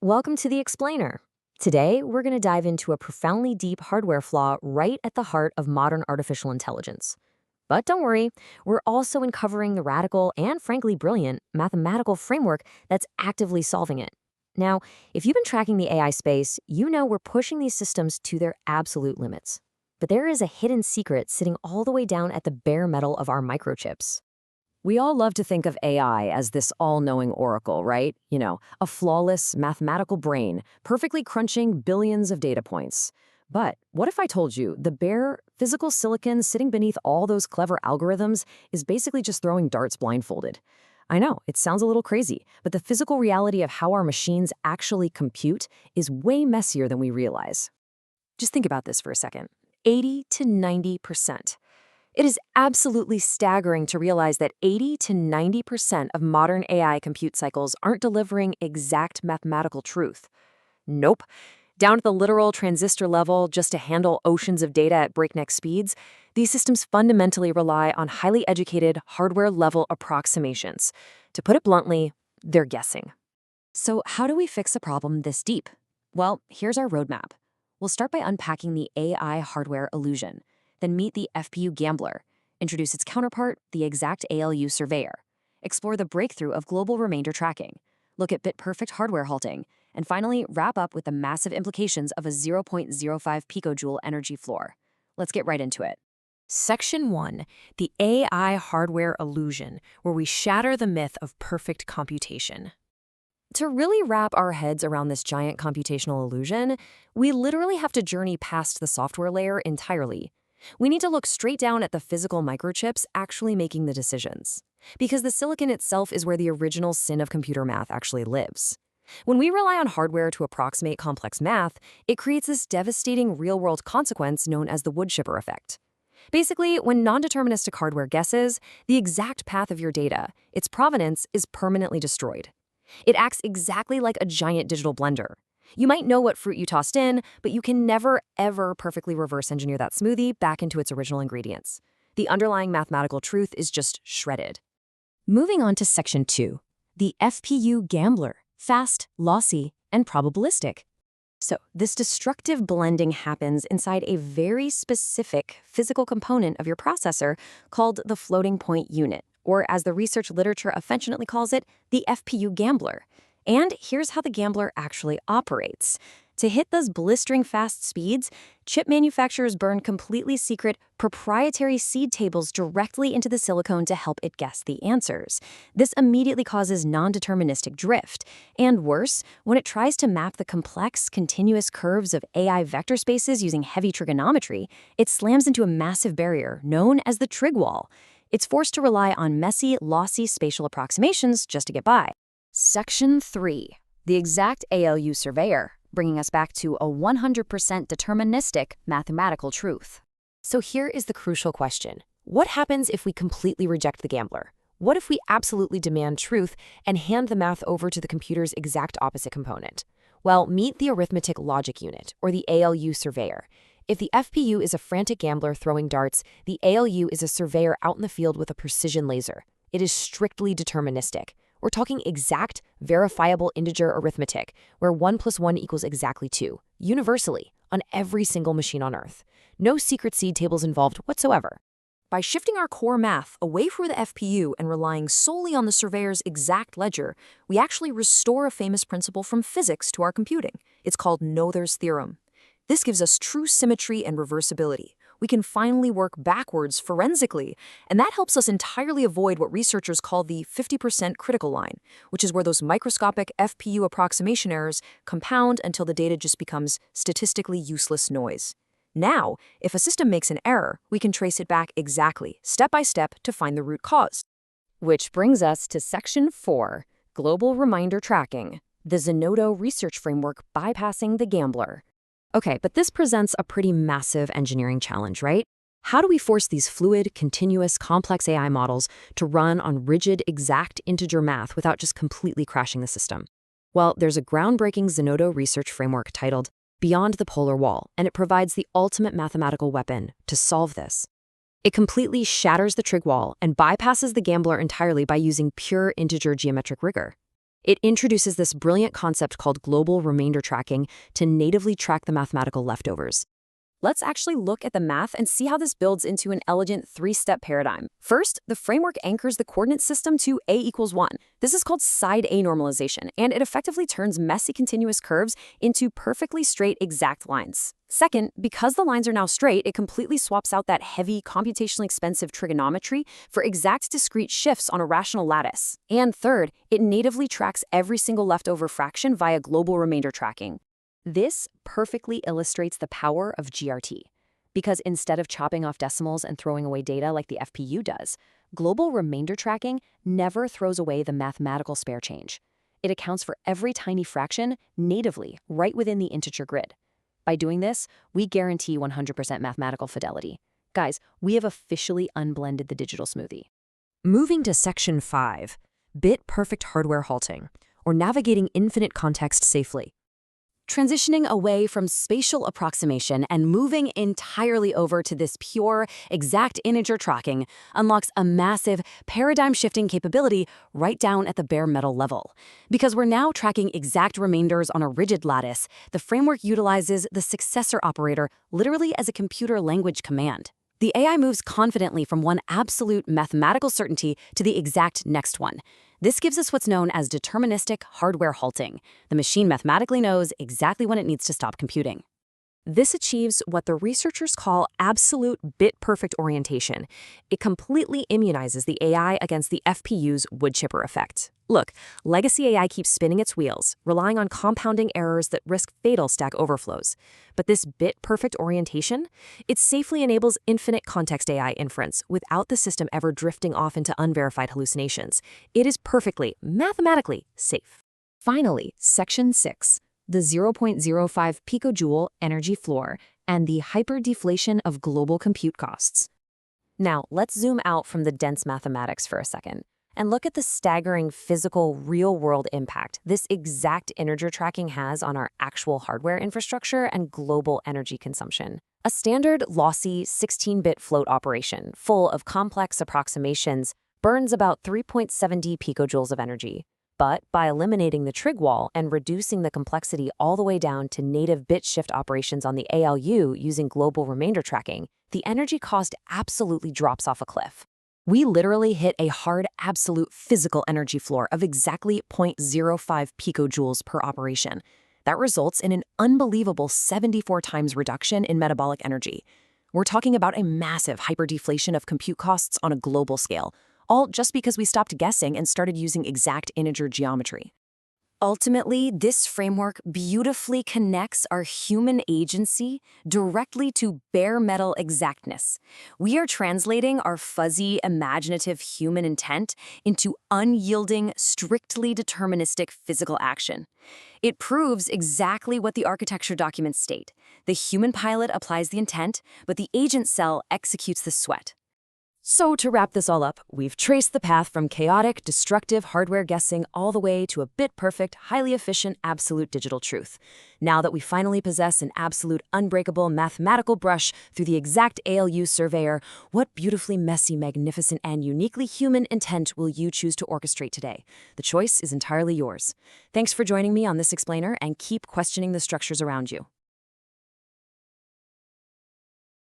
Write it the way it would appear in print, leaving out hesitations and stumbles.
Welcome to the Explainer. Today, we're going to dive into a profoundly deep hardware flaw right at the heart of modern artificial intelligence. But don't worry, we're also uncovering the radical and frankly brilliant mathematical framework that's actively solving it. Now, if you've been tracking the AI space, you know we're pushing these systems to their absolute limits. But there is a hidden secret sitting all the way down at the bare metal of our microchips. We all love to think of AI as this all-knowing oracle, right? A flawless mathematical brain, perfectly crunching billions of data points. But what if I told you the bare physical silicon sitting beneath all those clever algorithms is basically just throwing darts blindfolded? I know, it sounds a little crazy, but the physical reality of how our machines actually compute is way messier than we realize. Just think about this for a second. 80 to 90%. It is absolutely staggering to realize that 80 to 90% of modern AI compute cycles aren't delivering exact mathematical truth. Nope. Down to the literal transistor level, just to handle oceans of data at breakneck speeds, these systems fundamentally rely on highly educated, hardware-level approximations. To put it bluntly, they're guessing. So how do we fix a problem this deep? Well, here's our roadmap. We'll start by unpacking the AI hardware illusion. Then meet the FPU gambler, introduce its counterpart, the exact ALU Surveyor, explore the breakthrough of global remainder tracking, look at bit-perfect hardware halting, and finally wrap up with the massive implications of a 0.05 picojoule energy floor. Let's get right into it. Section 1, the AI hardware illusion, where we shatter the myth of perfect computation. To really wrap our heads around this giant computational illusion, we literally have to journey past the software layer entirely. We need to look straight down at the physical microchips actually making the decisions. Because the silicon itself is where the original sin of computer math actually lives. When we rely on hardware to approximate complex math, it creates this devastating real-world consequence known as the wood chipper effect. Basically, when non-deterministic hardware guesses, the exact path of your data, its provenance, is permanently destroyed. It acts exactly like a giant digital blender. You might know what fruit you tossed in, but you can never, ever perfectly reverse engineer that smoothie back into its original ingredients. The underlying mathematical truth is just shredded. Moving on to Section 2, the FPU gambler, fast, lossy, and probabilistic. So, this destructive blending happens inside a very specific physical component of your processor called the floating point unit, or as the research literature affectionately calls it, the FPU gambler. And here's how the gambler actually operates. To hit those blistering fast speeds, chip manufacturers burn completely secret, proprietary seed tables directly into the silicon to help it guess the answers. This immediately causes non-deterministic drift. And worse, when it tries to map the complex, continuous curves of AI vector spaces using heavy trigonometry, it slams into a massive barrier known as the trig wall. It's forced to rely on messy, lossy spatial approximations just to get by. Section 3, the exact ALU Surveyor, bringing us back to a 100% deterministic mathematical truth. So here is the crucial question. What happens if we completely reject the gambler? What if we absolutely demand truth and hand the math over to the computer's exact opposite component? Well, meet the arithmetic logic unit, or the ALU Surveyor. If the FPU is a frantic gambler throwing darts, the ALU is a surveyor out in the field with a precision laser. It is strictly deterministic. We're talking exact, verifiable integer arithmetic, where 1 + 1 equals exactly 2, universally, on every single machine on Earth. No secret seed tables involved whatsoever. By shifting our core math away from the FPU and relying solely on the surveyor's exact ledger, we actually restore a famous principle from physics to our computing. It's called Noether's theorem. This gives us true symmetry and reversibility. We can finally work backwards forensically, and that helps us entirely avoid what researchers call the 50% critical line, which is where those microscopic FPU approximation errors compound until the data just becomes statistically useless noise. Now, if a system makes an error, we can trace it back exactly, step by step, to find the root cause. Which brings us to Section 4, Global Reminder Tracking, the Zenodo research framework bypassing the gambler. Okay, but this presents a pretty massive engineering challenge, right? How do we force these fluid, continuous, complex AI models to run on rigid, exact integer math without just completely crashing the system? Well, there's a groundbreaking Zenodo research framework titled Beyond the Polar Wall, and it provides the ultimate mathematical weapon to solve this. It completely shatters the trig wall and bypasses the gambler entirely by using pure integer geometric rigor. It introduces this brilliant concept called global remainder tracking to natively track the mathematical leftovers. Let's actually look at the math and see how this builds into an elegant three-step paradigm. First, the framework anchors the coordinate system to a equals 1. This is called side A normalization, and it effectively turns messy continuous curves into perfectly straight exact lines. Second, because the lines are now straight, it completely swaps out that heavy, computationally expensive trigonometry for exact discrete shifts on a rational lattice. And third, it natively tracks every single leftover fraction via global remainder tracking. This perfectly illustrates the power of GRT, because instead of chopping off decimals and throwing away data like the FPU does, global remainder tracking never throws away the mathematical spare change. It accounts for every tiny fraction natively right within the integer grid. By doing this, we guarantee 100% mathematical fidelity. Guys, we have officially unblended the digital smoothie. Moving to Section 5, Bit-Perfect Hardware Halting, or Navigating Infinite Context Safely. Transitioning away from spatial approximation and moving entirely over to this pure, exact integer tracking unlocks a massive, paradigm-shifting capability right down at the bare metal level. Because we're now tracking exact remainders on a rigid lattice, the framework utilizes the successor operator literally as a computer language command. The AI moves confidently from one absolute mathematical certainty to the exact next one. This gives us what's known as deterministic hardware halting. The machine mathematically knows exactly when it needs to stop computing. This achieves what the researchers call absolute bit-perfect orientation. It completely immunizes the AI against the FPU's wood chipper effect. Look, legacy AI keeps spinning its wheels, relying on compounding errors that risk fatal stack overflows. But this bit-perfect orientation, it safely enables infinite context AI inference without the system ever drifting off into unverified hallucinations. It is perfectly, mathematically safe. Finally, Section 6. The 0.05 picojoule energy floor, and the hyperdeflation of global compute costs. Now, let's zoom out from the dense mathematics for a second and look at the staggering physical, real-world impact this exact integer tracking has on our actual hardware infrastructure and global energy consumption. A standard, lossy, 16-bit float operation, full of complex approximations, burns about 3.70 picojoules of energy. But by eliminating the trig wall and reducing the complexity all the way down to native bit shift operations on the ALU using global remainder tracking, the energy cost absolutely drops off a cliff. We literally hit a hard, absolute physical energy floor of exactly 0.05 picojoules per operation. That results in an unbelievable 74 times reduction in metabolic energy. We're talking about a massive hyperdeflation of compute costs on a global scale, all just because we stopped guessing and started using exact integer geometry. Ultimately, this framework beautifully connects our human agency directly to bare metal exactness. We are translating our fuzzy, imaginative human intent into unyielding, strictly deterministic physical action. It proves exactly what the architecture documents state. The human pilot applies the intent, but the agent cell executes the sweat. So to wrap this all up, we've traced the path from chaotic, destructive hardware guessing all the way to a bit-perfect, highly efficient, absolute digital truth. Now that we finally possess an absolute, unbreakable mathematical brush through the exact ALU Surveyor, what beautifully messy, magnificent, and uniquely human intent will you choose to orchestrate today? The choice is entirely yours. Thanks for joining me on this explainer, and keep questioning the structures around you.